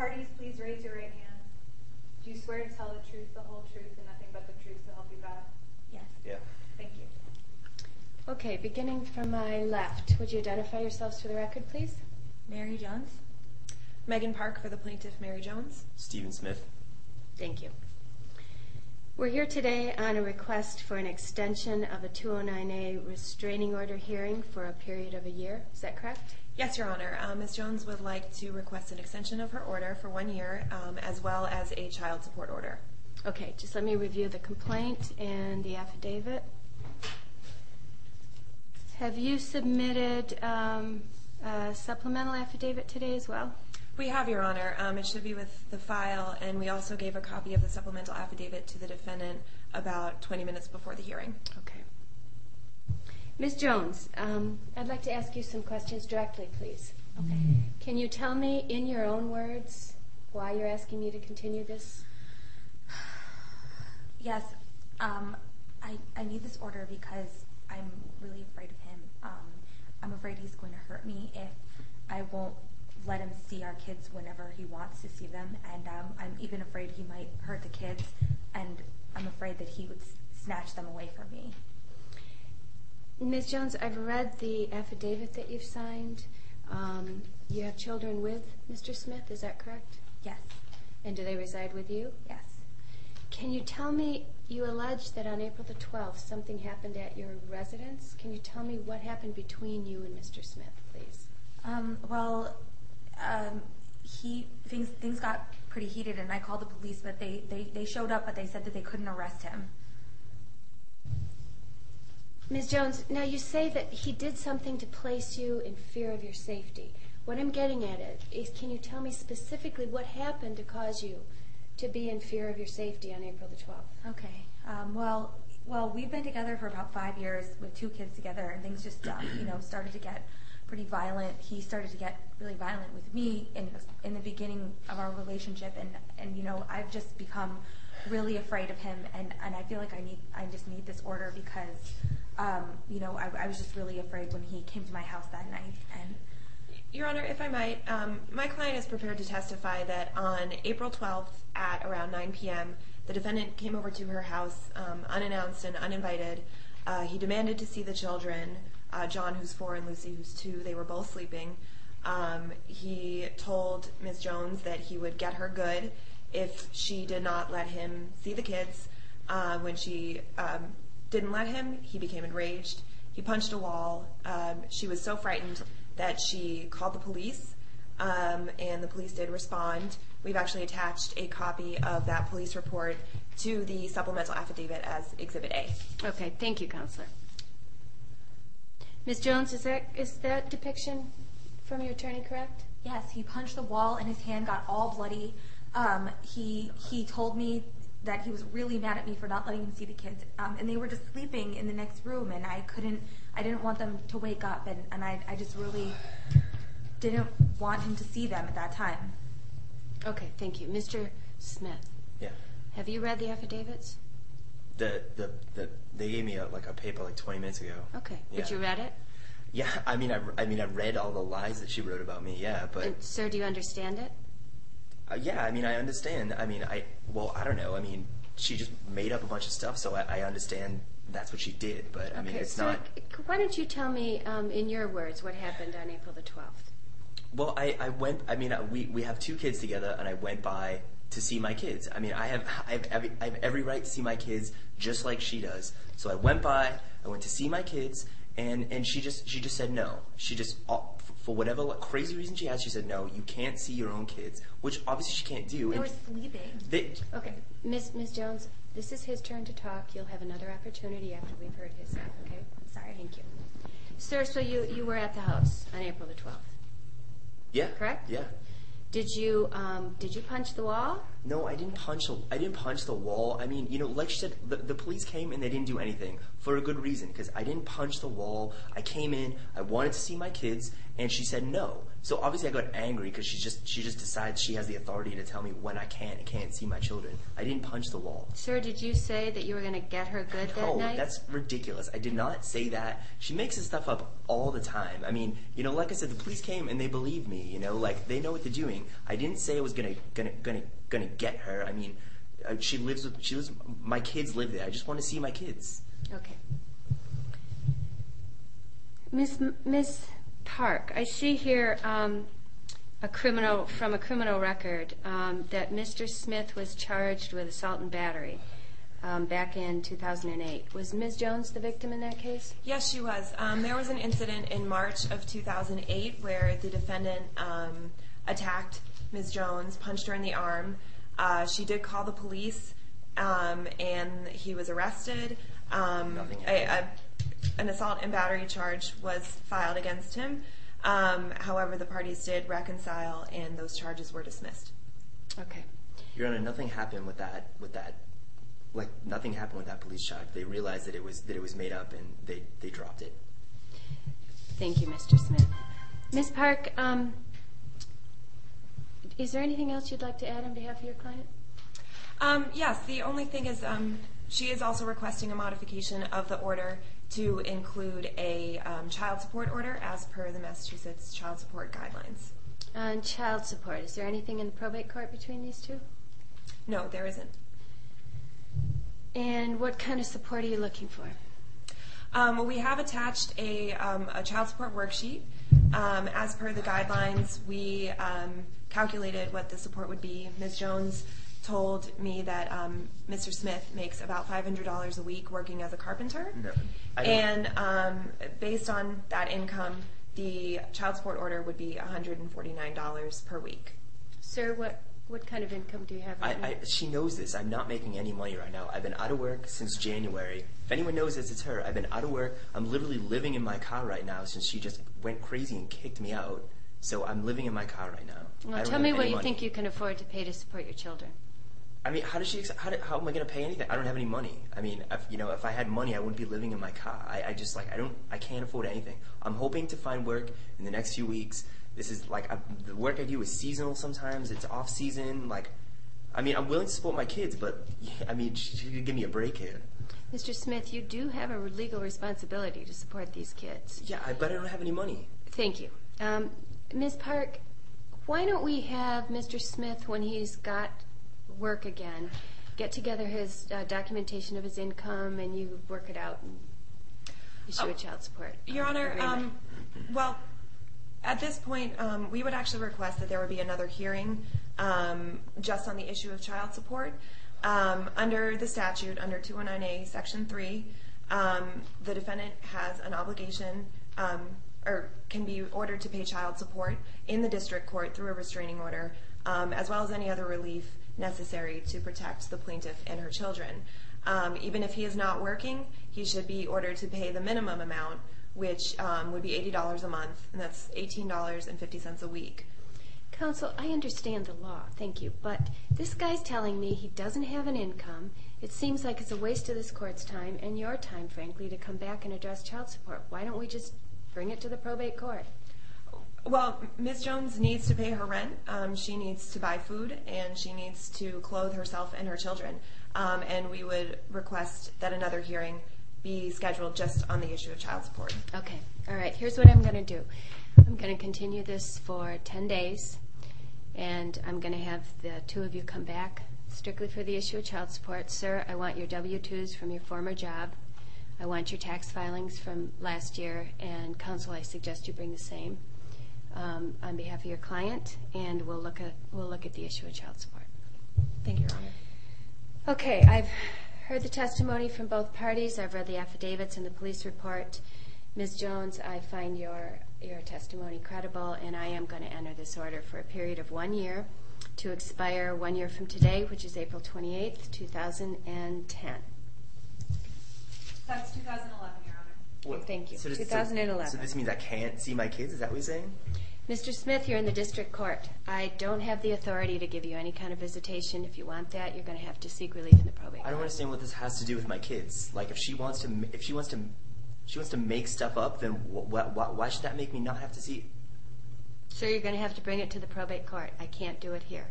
Parties, please raise your right hand. Do you swear to tell the truth, the whole truth, and nothing but the truth to help you God? Yes. Yeah. Thank you. Okay, beginning from my left, would you identify yourselves for the record, please? Mary Jones. Megan Park for the plaintiff, Mary Jones. Stephen Smith. Thank you. We're here today on a request for an extension of a 209A restraining order hearing for a period of a year. Is that correct? Yes, Your Honor. Ms. Jones would like to request an extension of her order for 1 year, as well as a child support order. Okay, just let me review the complaint and the affidavit. Have you submitted a supplemental affidavit today as well? We have, Your Honor. It should be with the file, and we also gave a copy of the supplemental affidavit to the defendant about 20 minutes before the hearing. Okay. Ms. Jones, I'd like to ask you some questions directly, please. Okay. Can you tell me in your own words why you're asking me to continue this? Yes. I need this order because I'm really afraid of him. I'm afraid he's going to hurt me if I won't let him see our kids whenever he wants to see them, and I'm even afraid he might hurt the kids, and I'm afraid that he would snatch them away from me. Ms. Jones, I've read the affidavit that you've signed. You have children with Mr. Smith, is that correct? Yes. And do they reside with you? Yes. Can you tell me, you allege that on April the 12th something happened at your residence. Can you tell me what happened between you and Mr. Smith, please? Things got pretty heated, and I called the police, but they showed up, but they said that they couldn't arrest him. Ms. Jones, now you say that he did something to place you in fear of your safety. What I'm getting at is, can you tell me specifically what happened to cause you to be in fear of your safety on April the 12th? Okay. Well, we've been together for about 5 years with 2 kids together, and things just, started to get pretty violent. He started to get really violent with me in the beginning of our relationship, and I've just become really afraid of him, and I feel like I just need this order because, I was just really afraid when he came to my house that night. And Your Honor, if I might, my client is prepared to testify that on April 12th at around 9 p.m., the defendant came over to her house unannounced and uninvited. He demanded to see the children, John, who's 4, and Lucy, who's 2. They were both sleeping. He told Ms. Jones that he would get her good if she did not let him see the kids. When she didn't let him, he became enraged. He punched a wall. She was so frightened that she called the police, and the police did respond. We've actually attached a copy of that police report to the supplemental affidavit as Exhibit A. Okay, thank you, Counselor. Ms. Jones, is that depiction from your attorney correct? yes, he punched the wall and his hand got all bloody. He told me that he was really mad at me for not letting him see the kids, and they were just sleeping in the next room, and I didn't want them to wake up, and I just really didn't want him to see them at that time. Okay, thank you. Mr. Smith. Yeah. Have you read the affidavits? They gave me a paper 20 minutes ago. Okay. Yeah. But you read it? Yeah, I read all the lies that she wrote about me. Yeah, but And, sir, do you understand it? yeah, I understand. I don't know. She just made up a bunch of stuff, so I understand that's what she did. But Okay, it's so not. Why don't you tell me, in your words, what happened on April the 12th? Well, I went. We have 2 kids together, and I went by to see my kids. I have every right to see my kids, just like she does. So I went by. I went to see my kids, and she just said no. She just, for whatever crazy reason she has, she said no. You can't see your own kids, which obviously she can't do. They were sleeping. Okay, Ms. Jones, this is his turn to talk. You'll have another opportunity after we've heard his side. Okay. I'm sorry. Thank you, sir. So you were at the house on April the 12th. Yeah. Correct? Yeah. Did you punch the wall? No, I didn't punch the wall. Like she said, the police came and they didn't do anything for a good reason, because I didn't punch the wall. I came in, I wanted to see my kids, And she said no. So obviously I got angry because she just decides she has the authority to tell me when I can and can't see my children. I didn't punch the wall. Sir, did you say that you were going to get her good that No, night? that's ridiculous. I did not say that. She makes this stuff up all the time. I mean, like I said, the police came and they believed me. Like they know what they're doing. I didn't say I was gonna get her. I mean, my kids live there. I just want to see my kids. Okay. Miss Park, I see here from a criminal record that Mr. Smith was charged with assault and battery back in 2008. Was Ms. Jones the victim in that case? Yes, she was. There was an incident in March of 2008 where the defendant attacked Ms. Jones, punched her in the arm. She did call the police, and he was arrested. An assault and battery charge was filed against him. However, the parties did reconcile, and those charges were dismissed. Okay. Your Honor, nothing happened with that. Like nothing happened with that police charge. They realized that it was made up, and they dropped it. Thank you, Mr. Smith. Ms. Park, is there anything else you'd like to add on behalf of your client? Yes, the only thing is she is also requesting a modification of the order to include a child support order as per the Massachusetts child support guidelines. On child support, is there anything in the probate court between these two? No, there isn't. And what kind of support are you looking for? Well, we have attached a child support worksheet. As per the guidelines, we calculated what the support would be. Ms. Jones told me that Mr. Smith makes about $500 a week working as a carpenter. No, and based on that income, the child support order would be $149 per week. Sir, what kind of income do you have right now? She knows this. I'm not making any money right now. I've been out of work since January. If anyone knows this, it's her. I've been out of work. I'm literally living in my car right now since she just went crazy and kicked me out. So I'm living in my car right now. Well, tell me what you think you can afford to pay to support your children. I mean, how am I going to pay anything? I don't have any money. I mean, if I had money, I wouldn't be living in my car. I can't afford anything. I'm hoping to find work in the next few weeks. This is the work I do is seasonal sometimes. It's off season. I'm willing to support my kids, but she could give me a break here. Mr. Smith, you do have a legal responsibility to support these kids. Yeah, but I don't have any money. Thank you. Ms. Park, why don't we have Mr. Smith, when he's got work again, get together his documentation of his income and you work it out and issue a child support? Your Honor, well, at this point, we would actually request that there would be another hearing just on the issue of child support. Under the statute, under 219A, Section 3, the defendant has an obligation or can be ordered to pay child support in the district court through a restraining order, as well as any other relief necessary to protect the plaintiff and her children. Even if he is not working, he should be ordered to pay the minimum amount, which would be $80 a month, and that's $18.50 a week. Counsel, I understand the law, thank you, but this guy's telling me he doesn't have an income. It seems like it's a waste of this court's time and your time, frankly, to come back and address child support. Why don't we just bring it to the probate court? Well, Ms. Jones needs to pay her rent, she needs to buy food, and she needs to clothe herself and her children. And we would request that another hearing be scheduled just on the issue of child support. Okay, all right, here's what I'm going to do. I'm going to continue this for 10 days, and I'm going to have the two of you come back strictly for the issue of child support. Sir, I want your W-2s from your former job. I want your tax filings from last year, and counsel, I suggest you bring the same on behalf of your client, and we'll look at the issue of child support. Thank you, Your Honor. Okay, I've heard the testimony from both parties. I've read the affidavits and the police report. Ms. Jones, I find your testimony credible, and I am going to enter this order for a period of 1 year to expire 1 year from today, which is April 28th, 2010. That's 2011, Your Honor. Okay, thank you. So 2011. So this means I can't see my kids? Is that what you're saying? Mr. Smith, you're in the district court. I don't have the authority to give you any kind of visitation. If you want that, you're going to have to seek relief in the probate court. I don't understand what this has to do with my kids. Like, if she wants to make stuff up, then why should that make me not have to see? So you're going to have to bring it to the probate court. I can't do it here.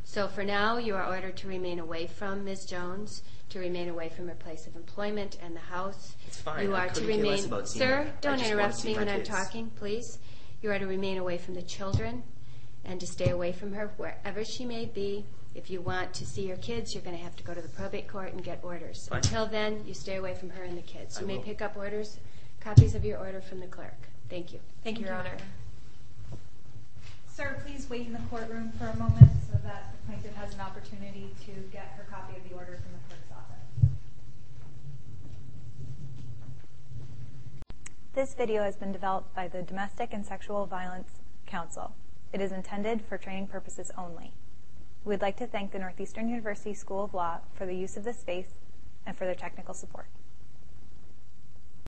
So for now, you are ordered to remain away from Ms. Jones, to remain away from her place of employment and the house. It's fine. You I are to couldn't care remain. less about seeing Sir, her. I don't just want to interrupt see me my when I'm kids. talking, please. You are to remain away from the children and to stay away from her wherever she may be. If you want to see your kids, you're going to have to go to the probate court and get orders. Fine. Until then, you stay away from her and the kids. You I may will. pick up orders, copies of your order from the clerk. Thank you. Thank you, Your Honor. Sir, please wait in the courtroom for a moment so that the plaintiff has an opportunity to get her copy of the order from the clerk's office. This video has been developed by the Domestic and Sexual Violence Council. It is intended for training purposes only. We'd like to thank the Northeastern University School of Law for the use of this space and for their technical support.